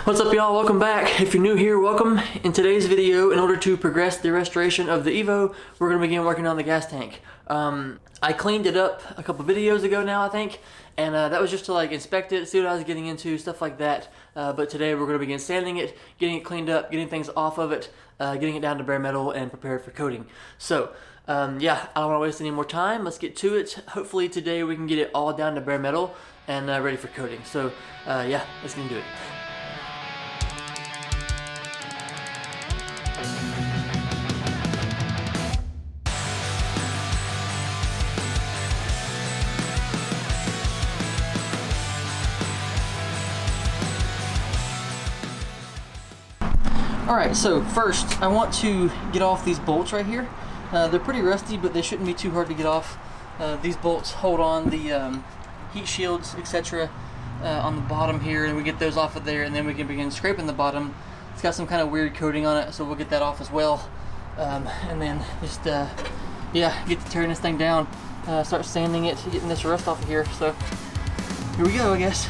What's up, y'all? Welcome back. If you're new here, welcome. In today's video, in order to progress the restoration of the Evo, we're going to begin working on the gas tank. I cleaned it up a couple videos ago now, I think, and that was just to like inspect it, see what I was getting into, stuff like that. But today we're going to begin sanding it, getting it cleaned up, getting things off of it, getting it down to bare metal and prepared for coating. So yeah, I don't want to waste any more time. Let's get to it. Hopefully today we can get it all down to bare metal and ready for coating. So yeah, let's get into it. Alright, so first I want to get off these bolts right here. They're pretty rusty, but they shouldn't be too hard to get off. These bolts hold on the heat shields, etc. On the bottom here, and we get those off of there, and then we can begin scraping the bottom. It's got some kind of weird coating on it, so we'll get that off as well. And then just, yeah, get to tearing this thing down, start sanding it, getting this rust off of here. So here we go, I guess.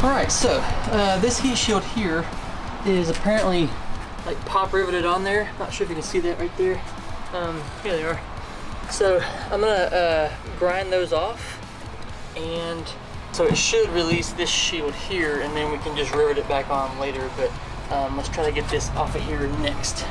Alright, so this heat shield here is apparently like pop riveted on there. Not sure if you can see that right there. Here they are. So I'm gonna grind those off, and so it should release this shield here, and then we can just rivet it back on later. But let's try to get this off of here next.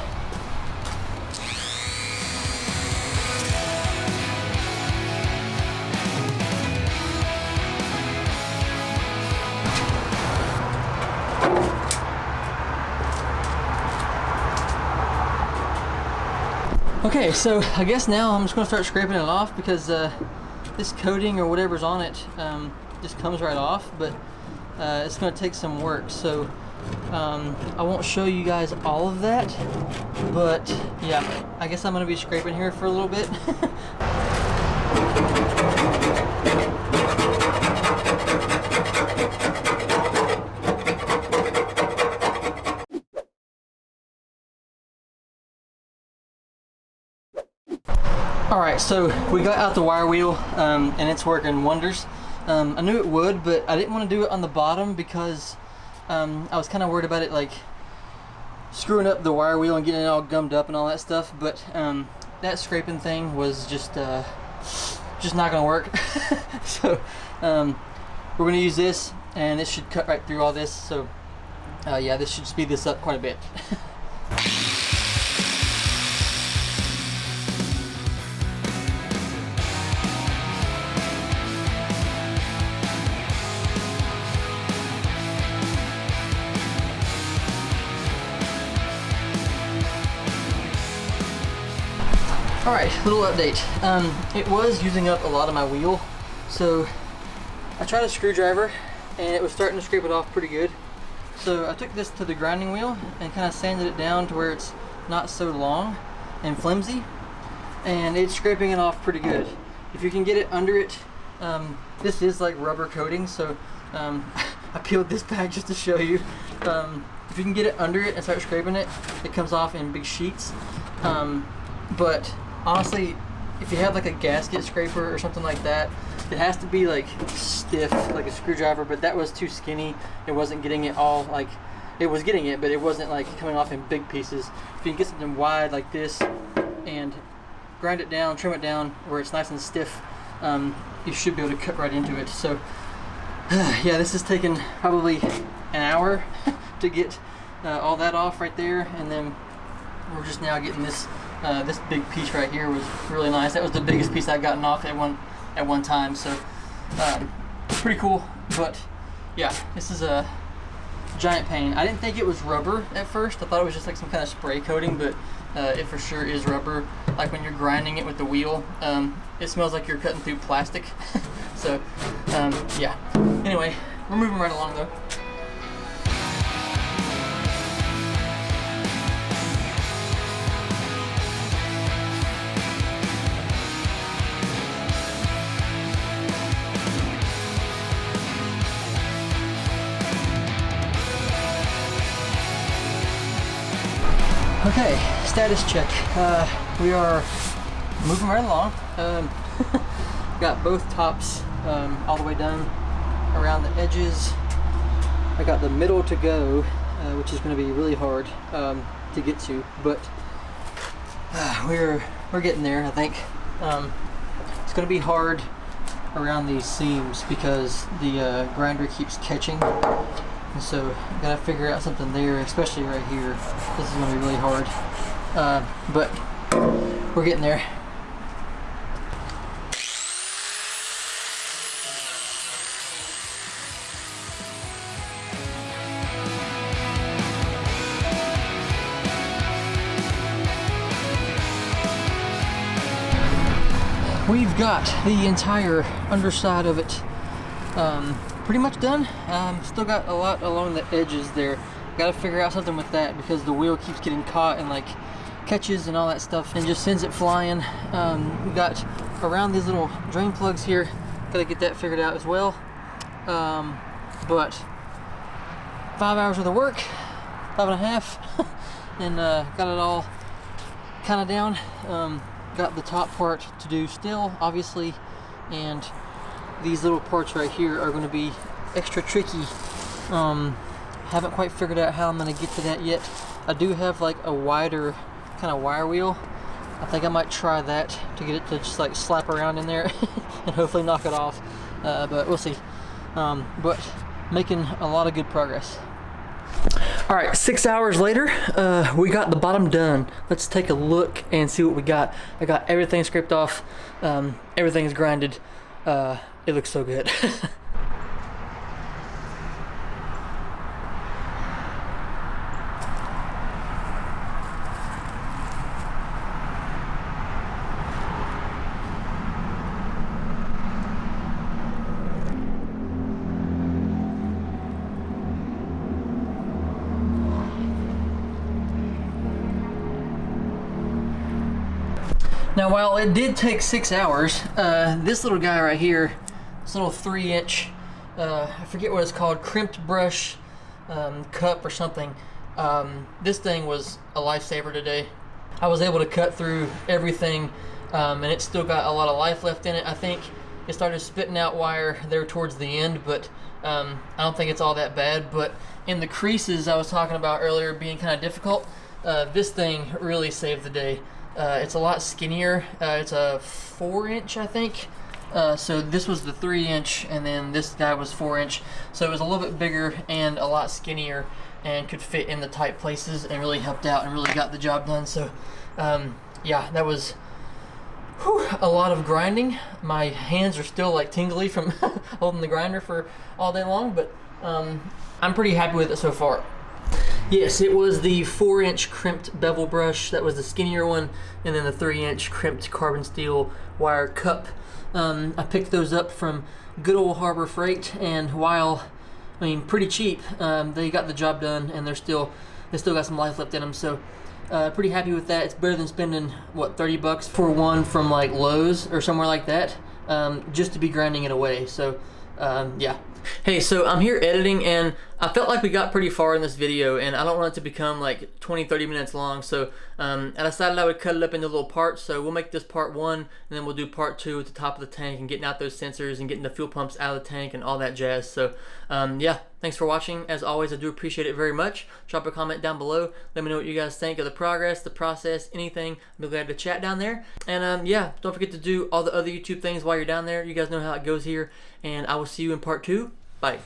Okay, so I guess now I'm just going to start scraping it off, because this coating or whatever's on it just comes right off, but it's going to take some work. So I won't show you guys all of that, but yeah, I guess I'm going to be scraping here for a little bit. Alright, so we got out the wire wheel, and it's working wonders. I knew it would, but I didn't want to do it on the bottom because I was kind of worried about it like screwing up the wire wheel and getting it all gummed up and all that stuff. But that scraping thing was just not going to work. So we're going to use this, and it should cut right through all this. So yeah, this should speed this up quite a bit. Alright, little update. It was using up a lot of my wheel, so I tried a screwdriver and it was starting to scrape it off pretty good. So I took this to the grinding wheel and kind of sanded it down to where it's not so long and flimsy, and it's scraping it off pretty good. If you can get it under it, this is like rubber coating, so I peeled this back just to show you. If you can get it under it and start scraping it, it comes off in big sheets. But honestly, if you have like a gasket scraper or something like that, it has to be like stiff, like a screwdriver, but that was too skinny. It wasn't getting it all, like, it was getting it, but it wasn't like coming off in big pieces. If you can get something wide like this and grind it down, trim it down where it's nice and stiff, you should be able to cut right into it. So yeah, this has taken probably an hour to get all that off right there, and then we're just now getting this this big piece right here was really nice. That was the biggest piece I've gotten off at one time, so pretty cool. But yeah, this is a giant pain. I didn't think it was rubber at first. I thought it was just like some kind of spray coating, but it for sure is rubber. Like when you're grinding it with the wheel, it smells like you're cutting through plastic. So yeah, anyway, we're moving right along though. Okay, status check. We are moving right along. Got both tops all the way done around the edges. I got the middle to go, which is going to be really hard to get to, but we're getting there, I think. It's going to be hard around these seams because the grinder keeps catching, and so I gotta figure out something there, especially right here. This is going to be really hard, but we're getting there. We've got the entire underside of it pretty much done. Still got a lot along the edges there. Got to figure out something with that because the wheel keeps getting caught and like catches and all that stuff and just sends it flying. We got around these little drain plugs here. Got to get that figured out as well. But 5 hours worth of work, 5.5, and got it all kind of down. Got the top part to do still, obviously, and these little parts right here are going to be extra tricky. Haven't quite figured out how I'm going to get to that yet. I do have like a wider kind of wire wheel. I think I might try that to get it to just like slap around in there and hopefully knock it off, but we'll see. But making a lot of good progress. All right, 6 hours later, we got the bottom done. Let's take a look and see what we got. I got everything scraped off. Everything's grinded. It looks so good. Now, while it did take 6 hours, this little guy right here, this little 3-inch, I forget what it's called, crimped brush cup or something. This thing was a lifesaver today. I was able to cut through everything, and it still got a lot of life left in it. I think it started spitting out wire there towards the end, but I don't think it's all that bad. But in the creases I was talking about earlier being kind of difficult, this thing really saved the day. It's a lot skinnier. It's a 4-inch, I think. So this was the 3-inch, and then this guy was 4-inch. So it was a little bit bigger and a lot skinnier, and could fit in the tight places, and really helped out and really got the job done. So yeah, that was a lot of grinding. My hands are still like tingly from holding the grinder for all day long, but I'm pretty happy with it so far. Yes, it was the 4-inch crimped bevel brush. That was the skinnier one, and then the 3-inch crimped carbon steel wire cup. I picked those up from good old Harbor Freight, and while pretty cheap, they got the job done, and they still got some life left in them. So pretty happy with that. It's better than spending what, $30 for one from like Lowe's or somewhere like that, just to be grinding it away. So yeah. Hey, so I'm here editing, and I felt like we got pretty far in this video, and I don't want it to become like 20-30 minutes long, so I decided I would cut it up into little parts. So we'll make this part 1, and then we'll do part 2 at the top of the tank and getting out those sensors and getting the fuel pumps out of the tank and all that jazz. So yeah, thanks for watching. As always, I do appreciate it very much. Drop a comment down below. Let me know what you guys think of the progress, the process, anything. I'll be glad to chat down there. And yeah, don't forget to do all the other YouTube things while you're down there. You guys know how it goes here, and I will see you in part 2. Bye.